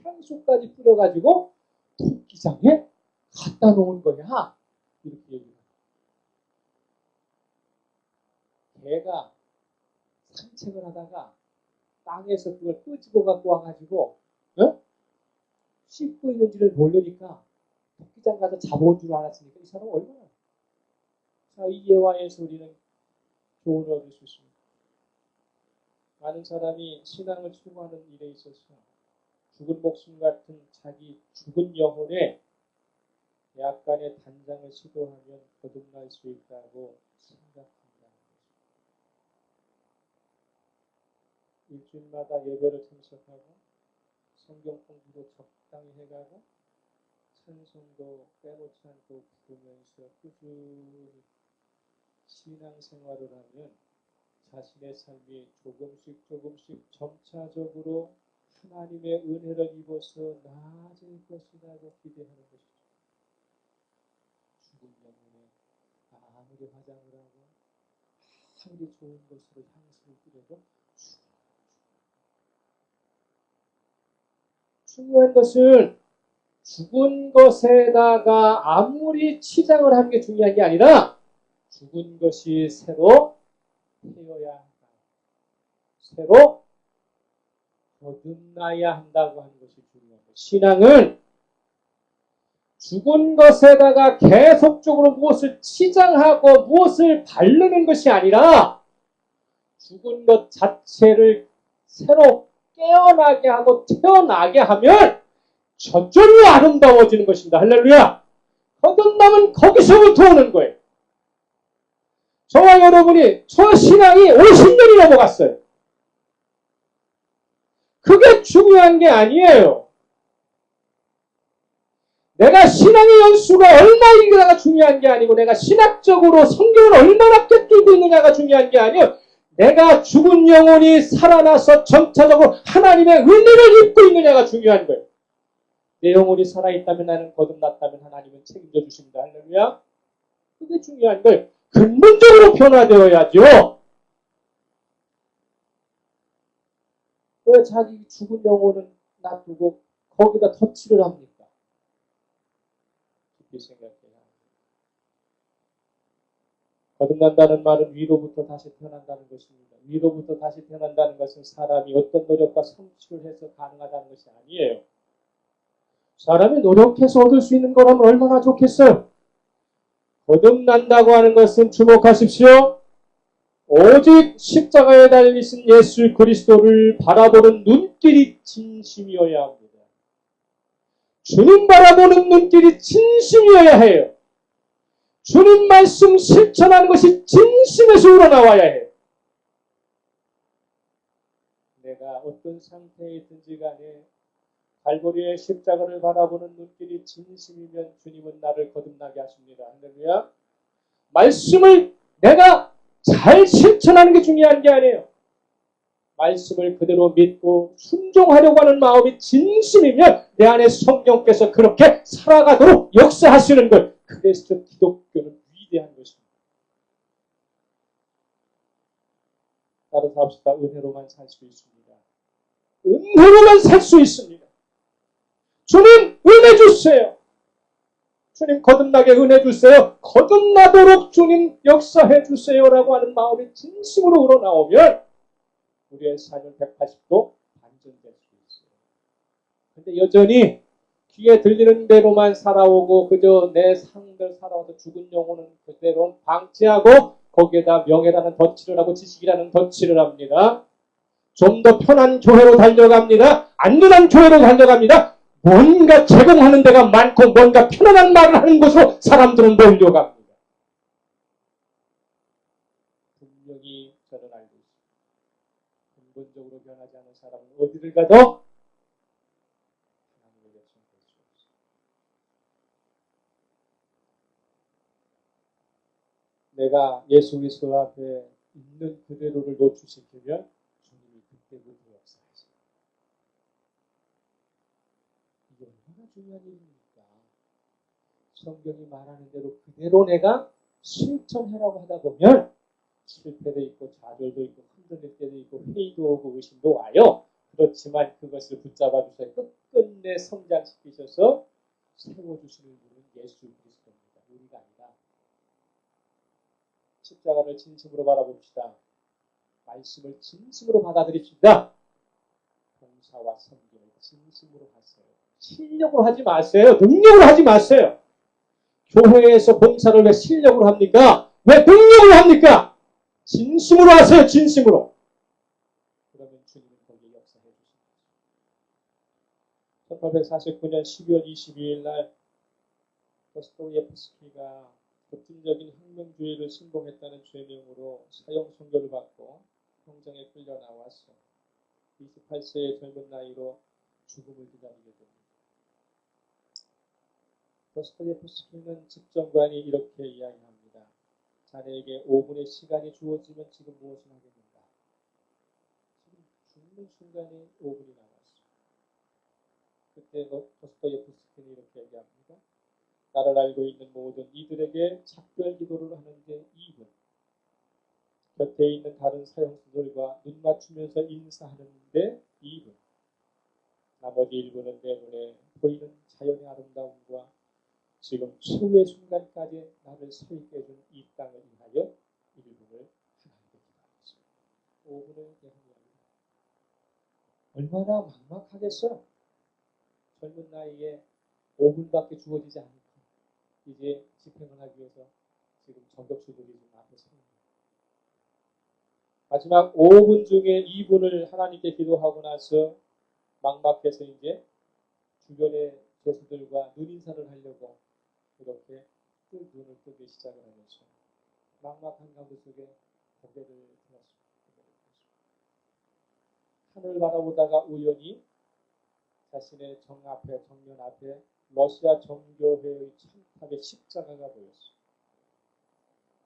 향수까지 뿌려가지고 토끼장에 갖다 놓은 거야. 이렇게 얘기해요. 개가 산책을 하다가 땅에서 그걸 끄집어 갖고 와가지고 씹고 있는지를 모르니까 토끼장 가서 잡아온 줄 알았으니까 이 사람은 얼마나. 자, 이 예화에서 우리는 교훈을 얻을 수 있습니다. 많은 사람이 신앙을 추구하는 일에 있어서 죽은 목숨 같은 자기 죽은 영혼에 약간의 단장을 시도하면 거듭날 수 있다고 생각한다는 것입니다. 일주일마다 예배를 참석하고 성경 공부도 적당히 해가고 찬송도 빼놓지 않고 부르면서 꾸준히 신앙생활을 하면 자신의 삶이 조금씩 점차적으로 하나님의 은혜를 입어서 나아질 것이라고 기대하는 것이죠. 죽은 영혼에 아무리 화장을 하고 아무리 좋은 것으로 향수를 뿌려도 중요한 것은 죽은 것에다가 아무리 치장을 하는 게 중요한 게 아니라 죽은 것이 새로 태어야 한다. 새로 거듭나야 한다고 하는 것이 중요합니다. 신앙은 죽은 것에다가 계속적으로 무엇을 치장하고 무엇을 바르는 것이 아니라 죽은 것 자체를 새로 깨어나게 하고 태어나게 하면 저절로 아름다워지는 것입니다. 할렐루야! 거듭남은 거기서부터 오는 거예요. 저와 여러분이 저 신앙이 50년이 넘어갔어요. 그게 중요한 게 아니에요. 내가 신앙의 연수가 얼마인가가 중요한 게 아니고 내가 신학적으로 성경을 얼마나 꿰뚫고 있느냐가 중요한 게 아니에요. 내가 죽은 영혼이 살아나서 전체적으로 하나님의 은혜를 입고 있느냐가 중요한 거예요. 내 영혼이 살아있다면 나는 거듭났다면 하나님은 책임져 주십니다. 할렐루야. 그게 중요한 거예요. 근본적으로 변화되어야죠. 왜 자기 죽은 영혼은 놔두고 거기다 덧칠을 합니까? 깊이 생각해야 거듭난다는 말은 위로부터 다시 태어난다는 것입니다. 위로부터 다시 태어난다는 것은 사람이 어떤 노력과 성취를 해서 가능하다는 것이 아니에요. 사람이 노력해서 얻을 수 있는 거라면 얼마나 좋겠어요. 거듭난다고 하는 것은 주목하십시오. 오직 십자가에 달리신 예수 그리스도를 바라보는 눈길이 진심이어야 합니다. 주님 바라보는 눈길이 진심이어야 해요. 주님 말씀 실천하는 것이 진심에서 우러나와야 해요. 내가 어떤 상태에 있든지 간에 갈보리의 십자가를 바라보는 눈길이 진심이면 주님은 나를 거듭나게 하십니다. 할렐루야. 말씀을 내가 잘 실천하는 게 중요한 게 아니에요. 말씀을 그대로 믿고 순종하려고 하는 마음이 진심이면 내 안에 성령께서 그렇게 살아가도록 역사하시는 것. 그래서 기독교는 위대한 것입니다. 따라서 합시다. 은혜로만 살 수 있습니다. 은혜로만 살 수 있습니다. 주님 은혜 주세요. 주님 거듭나게 은혜 주세요. 거듭나도록 주님 역사해 주세요라고 하는 마음이 진심으로 우러나오면 우리의 삶은 180도 반전될 수 있어요. 근데 여전히 귀에 들리는 대로만 살아오고 그저 내 상들 살아와서 죽은 영혼은 그대로 방치하고 거기에다 명예라는 덧칠을 하고 지식이라는 덧칠을 합니다. 좀 더 편한 교회로 달려갑니다. 안전한 교회로 달려갑니다. 뭔가 제공하는 데가 많고 뭔가 편안한 말을 하는 곳으로 사람들은 몰려갑니다. 분명히 저는 알고 있습니다. 근본적으로 변하지 않은 사람은 어디를 가도 하나님의 백성 될 수 없습니다. 내가 예수 그리스도 앞에 있는 그대로를 노출시키면 주님이 그때부터 역사하십니다. 이게 얼마나 중요한 일입니까? 성경이 말하는 대로 그대로 내가 실천하라고 하다 보면 실패도 있고 좌절도 있고 흔들릴 때도 있고 회의도 오고 의심도 와요. 그렇지만 그것을 붙잡아 주셔서 끝끝내 성장시키셔서 세워주시는 분은 예수 그리스도입니다. 우리가 아니라. 십자가를 진심으로 바라봅시다. 말씀을 진심으로 받아들입시다. 봉사와 섬김을 진심으로 하세요. 실력으로 하지 마세요. 능력으로 하지 마세요. 교회에서 봉사를 왜 실력으로 합니까? 왜 능력으로 합니까? 진심으로 하세요. 진심으로. 그러면 주님은 거기에 역사해 주십니다. 1849년 12월 22일 날 도스토예프스키가 급진적인 혁명주의를 신봉했다는 죄명으로 사형 선고를 받고 형장에 끌려 나왔어. 28세의 젊은 나이로 죽음을 기다리게 됩니다. 도스토예프스키는 집정관이 이렇게 이야기합니다. 자네에게 5분의 시간이 주어지면 지금 무엇을 하겠는가? 지금 죽는 순간에 5분이 남았어. 그때 도스토예프스키는 이렇게 얘기합니다. 나를 알고 있는 모든 이들에게 작별 기도를 하는데 2분. 곁에 있는 다른 사형수들과 눈 맞추면서 인사하는데 2분. 나머지 1분은 내 눈에 보이는 자연의 아름다움과 지금 최후의 순간까지 나를 서 있게 해준 이 땅을 위하여 1분을 하나님께 기도하겠습니다. 5분을 대합니다. 얼마나 막막하겠어요? 젊은 나이에 5분밖에 주어지지 않고 이제 집행을 하기 위해서 지금 저격수들이 지금 앞에 서 있습니다. 마지막 5분 중에 2분을 하나님께 기도하고 나서 막막해서 이제 주변의 죄수들과 눈인사를 하려고 이렇게 눈을 뜨기 시작을 하면서 막막한 가운데 속에 고개를 들었습니다. 하늘을 바라보다가 우연히 자신의 정면 앞에 러시아 정교회의 첨탑의 십자가가 보였어요.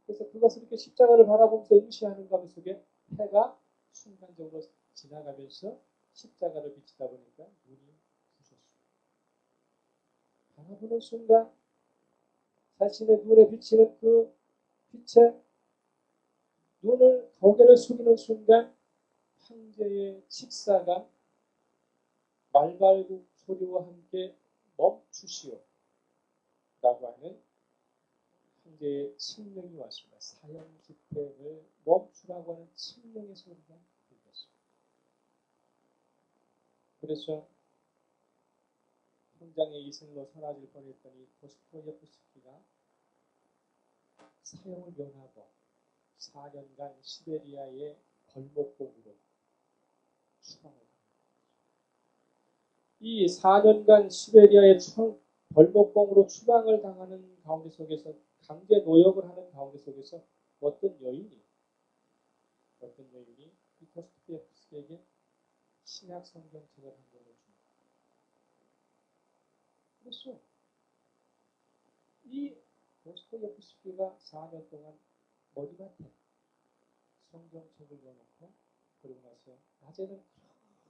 그래서 그것을 이렇게 십자가를 바라보면서 응시하는 가운데 속에 해가 순간적으로 지나가면서 십자가를 비치다 보니까 눈이 부셨어요. 바라보는 순간 자신의 눈에 비치는 그 빛에 고개를 숙이는 순간 황제의 식사가 말발굽 소리와 함께 멈추시오 라고 하는 황제의 칙령이 왔습니다. 사형 집행을 멈추라고 하는 칙령의 소리가 들렸습니다. 그래서 현장의 이승으로 사라질 뻔했더니 도스토옙스키가 사형을 면하고 4년간 시베리아의 벌목곡으로 추방을 합니다. 이 4년간 시베리아의 벌목곡으로 추방을 당하는 가운데 속에서 강제 노역을 하는 가운데 속에서 어떤 여인이 이 도스토옙스키에게 신약 성경책을 한 권을 줍니다. 그래서 이 도스토옙스키가 4년 동안 머리맡에 성경책을 넣어놓고 그러고 나서 낮에는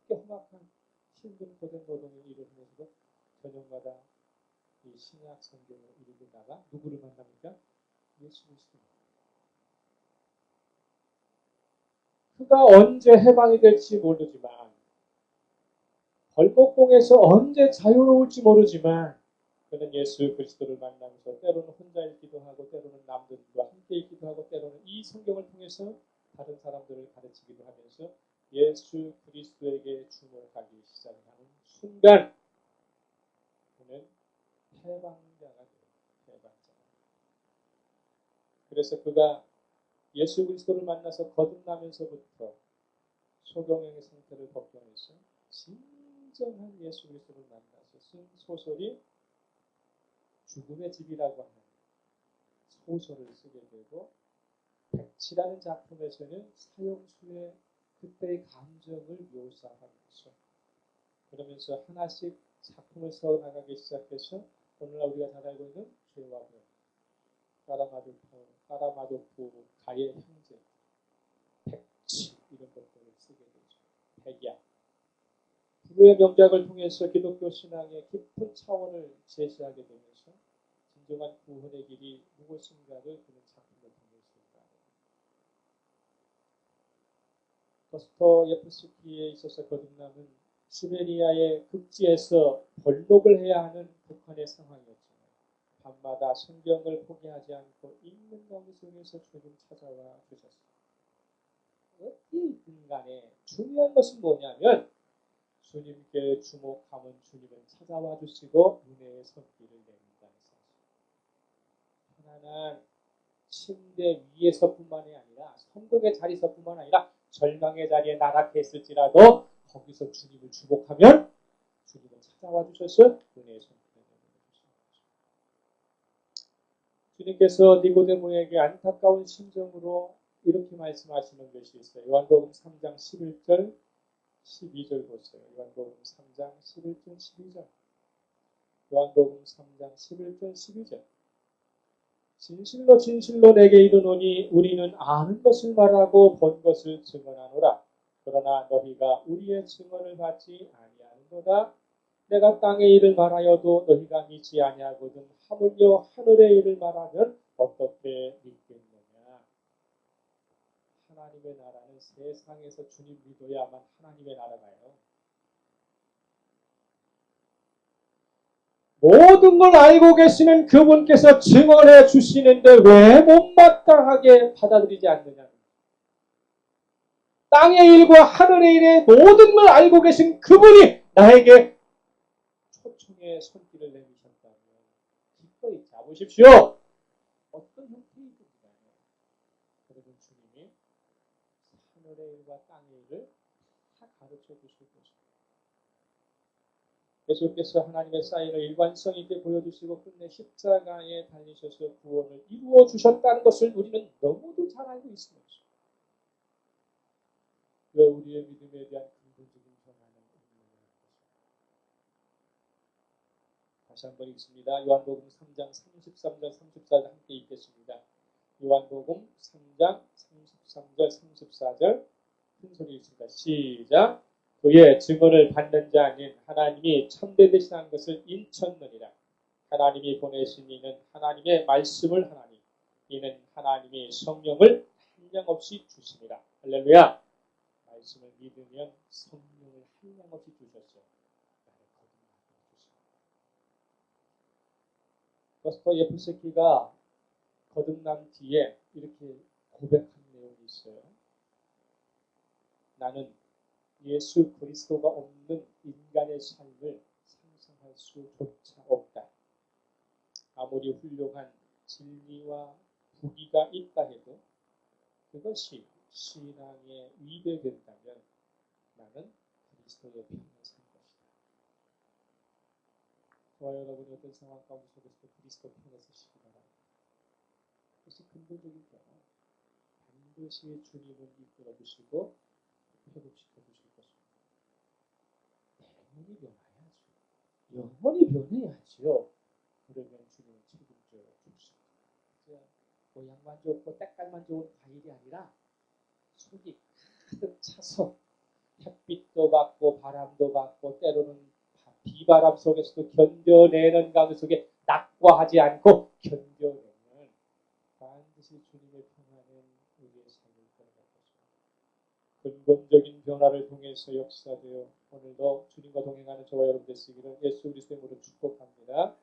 그렇게 험악한 힘든 고된 노동의 일을 하면서도 저녁마다 이 신약 성경을 읽다가 누구를 만납니까? 예수 그리스도. 그가 언제 해방이 될지 모르지만 벌목공에서 언제 자유로울지 모르지만 그는 예수 그리스도를 만나면서 때로는 혼자 있기도 하고 때로는 남들과 함께 있기도 하고 때로는 이 성경을 통해서 다른 사람들을 가르치기도 하면서 예수 그리스도에게 주목하기 시작하는 순간 그는 해방자가 돼요. 해방자. 그래서 그가 예수 그리스도를 만나서 거듭나면서부터 소경행의 상태를 벗겨내서 진정한 예수 그리스도를 만나서 쓴 소설이 죽음의 집이라고 하는 소설을 쓰게 되고 백치라는 작품에서는 사형수의 그때의 감정을 묘사하면서 그러면서 하나씩 작품을 써나가기 시작해서 오늘날 우리가 잘 알고 있는 죄와 병, 까라마도프 가의 형제, 백치 이런 것들을 쓰게 되죠. 백야. 불후의 명작을 통해서 기독교 신앙의 깊은 차원을 제시하게 되면서 진정한 구원의 길이 무엇인가를 그런 작품을 통해서 도스토옙스키에 있어서 거듭남은 시베리아의 극지에서 벌목을 해야 하는 북한의 상황이었지만 밤마다 성경을 포기하지 않고 읽는 가운데 속에서 주님 찾아와 주셨습니다. 어디든 간에 중요한 것은 뭐냐면 주님께 주목하면 주님은 찾아와 주시고 은혜의 손길을 내민다는 사실. 편안한 침대 위에서뿐만이 아니라 성공의 자리에서뿐만 아니라 절망의 자리에 나락해 있을지라도 거기서 주님을 주목하면 주님은 찾아와 주셔서 은혜의 손길을 내밀어주십니다. 주님께서 니고데모에게 안타까운 심정으로 이렇게 말씀하시는 것이 있어요. 요한복음 3장 11절 12절 보세요. 요한복음 3장 11절 12절. 요한복음 3장 11절 12절. 진실로 진실로 내게 이르노니 우리는 아는 것을 말하고 본 것을 증언하노라. 그러나 너희가 우리의 증언을 받지 아니하는도다. 내가 땅의 일을 말하여도 너희가 믿지 아니하거든 하물며 하늘의 일을 말하면 어떻게 믿겠느냐. 하나님의 나라는 세상에서 주님 믿어야만 하나님의 나라가요. 모든 걸 알고 계시는 그분께서 증언해 주시는데 왜 못마땅하게 받아들이지 않느냐. 땅의 일과 하늘의 일의 모든 걸 알고 계신 그분이 나에게 초청의 손길을 내미셨다면 기꺼이 잡으십시오. 어떤 형태이든지 간에 그러면 주님이 하늘의 일과 땅의 일을 다 가르쳐 주실 것입니다. 예수께서 하나님의 사인을 일관성 있게 보여주시고 끝내 십자가에 달리셔서 구원을 이루어 주셨다는 것을 우리는 너무도 잘 알고 있습니다. 왜 우리의 믿음에 대한 근본적인 변화는 없느냐. 다시 한번 읽습니다. 요한복음 3장 33절 34절 함께 읽겠습니다. 요한복음 3장 33절 34절 큰 소리 읽습니다. 시작. 그의 증언을 받는 자 아닌 하나님이 참된 대신한 것을 인쳤느니라. 하나님이 보내신 이는 하나님의 말씀을 하나니 이는 하나님이 성령을 한량없이 주심이라. 할렐루야. 말씀을 믿으면 성령을 한량없이 주셨어요. 나를 거듭나게 주십니다. 버스터 예프스키가 거듭난 뒤에 이렇게 고백한 내용이 있어요. 나는 예수 그리스도가 없는 인간의 삶을 상상할 수조차 없다. 아무리 훌륭한 진리와 부귀가 있다 해도 그것이 신앙에 위배된다면 나는 그리스도의 편에 살 것이다. 저와 여러분이 어떤 상황 가운데 속에서도 그리스도 편에 서시기 바랍니다. 그것이 근본적인 변화. 반드시 주님을 이끌어 주시고 회복시켜 주실 것입니다. 영원히 변화해야죠. 영원히 변해야죠. 그러면 주님은 책임져 주십니다. 모양만 좋고 때깔만 좋은 과일이 아니라 속이 가득 차서 햇빛도 받고 바람도 받고 때로는 비바람 속에서도 견뎌내는 가운데 속에 낙과하지 않고 견뎌내는 반드시 주님의 평안은 우리의 삶을 걸어갈 것입니다. 근본적인 변화를 통해서 역사되어 오늘도 주님과 동행하는 저와 여러분 되시기를 예수 그리스도의 이름으로 축복합니다.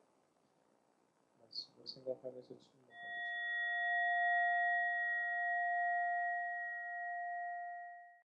말씀을 생각하면서